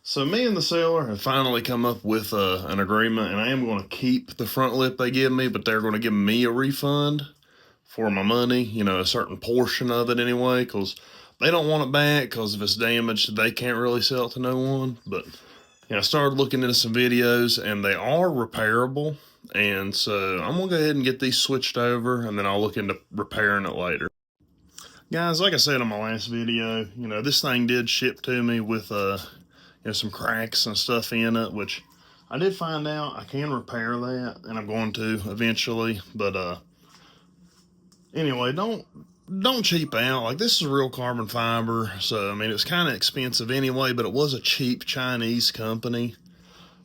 So me and the seller have finally come up with an agreement, and I am going to keep the front lip they give me, but they're going to give me a refund for my money, a certain portion of it anyway, because they don't want it back, because if it's damaged, they can't really sell it to no one. But I started looking into some videos, and they are repairable, and so I'm going to go ahead and get these switched over, and then I'll look into repairing it later. Guys, like I said in my last video, this thing did ship to me with some cracks and stuff in it, which I did find out I can repair that, and I'm going to eventually. But anyway, don't cheap out. Like, this is real carbon fiber, so I mean, it's kind of expensive anyway, but it was a cheap Chinese company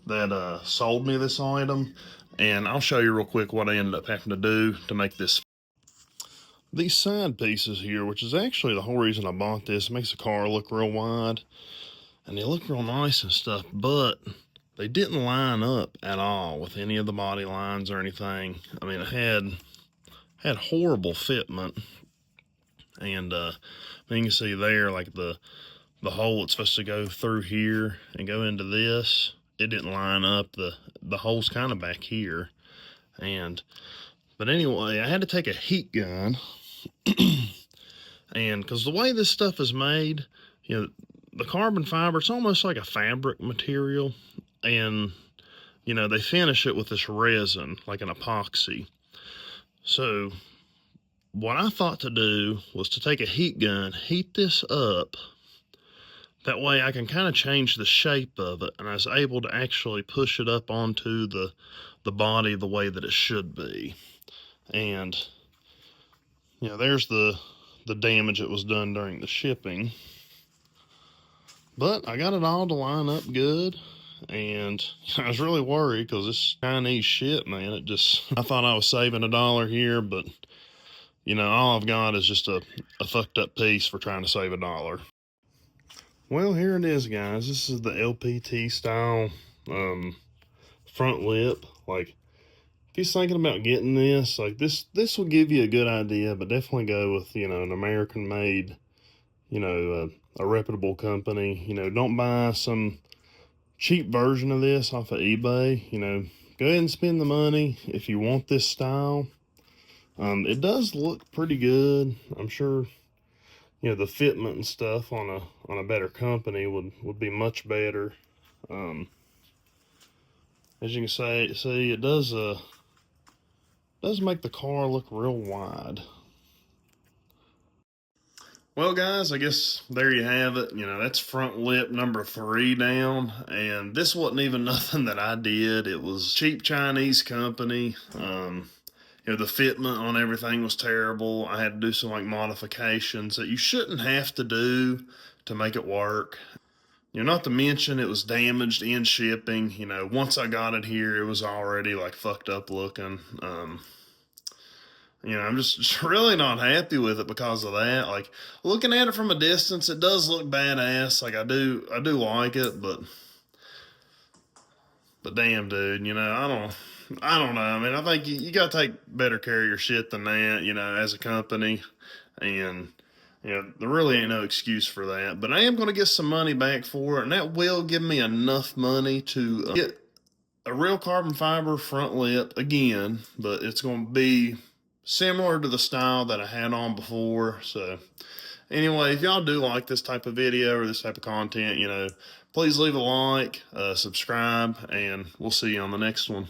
that sold me this item, and I'll show you real quick what I ended up having to do to make this. These side pieces here, which is actually the whole reason I bought this, makes the car look real wide, and they look real nice and stuff, but they didn't line up at all with any of the body lines or anything. I mean, it had horrible fitment, and you can see there, like the hole it's supposed to go through here and go into this, it didn't line up. The hole's kind of back here, but anyway, I had to take a heat gun. And because the way this stuff is made, the carbon fiber, it's almost like a fabric material, and they finish it with this resin, like an epoxy. So what I thought to do was to take a heat gun, heat this up, that way I can kind of change the shape of it, and I was able to actually push it up onto the body the way that it should be. And there's the damage that was done during the shipping. But I got it all to line up good, and I was really worried because this Chinese shit, man, I thought I was saving $1 here, but all I've got is just a fucked up piece for trying to save $1. Well, here it is, guys. This is the LPT style front lip. Like, if he's thinking about getting this, like this will give you a good idea, but definitely go with, an American made, a reputable company. Don't buy some cheap version of this off of eBay. Go ahead and spend the money if you want this style. It does look pretty good. I'm sure, the fitment and stuff on a better company would be much better. As you can see, it does make the car look real wide. Well, guys, I guess there you have it. That's front lip number 3 down, and this wasn't even nothing that I did. It was cheap Chinese company. The fitment on everything was terrible. I had to do some modifications that you shouldn't have to do to make it work. Not to mention it was damaged in shipping. Once I got it here, it was already fucked up looking. I'm just really not happy with it because of that. Like, looking at it from a distance, it does look badass. Like, I do like it, but damn, dude, I don't know. I mean, I think you got to take better care of your shit than that, as a company. And, there really ain't no excuse for that. But I am going to get some money back for it, and that will give me enough money to get a real carbon fiber front lip again, but it's going to be similar to the style that I had on before. So anyway, if y'all do like this type of video or this type of content, please leave a like, subscribe, and we'll see you on the next one.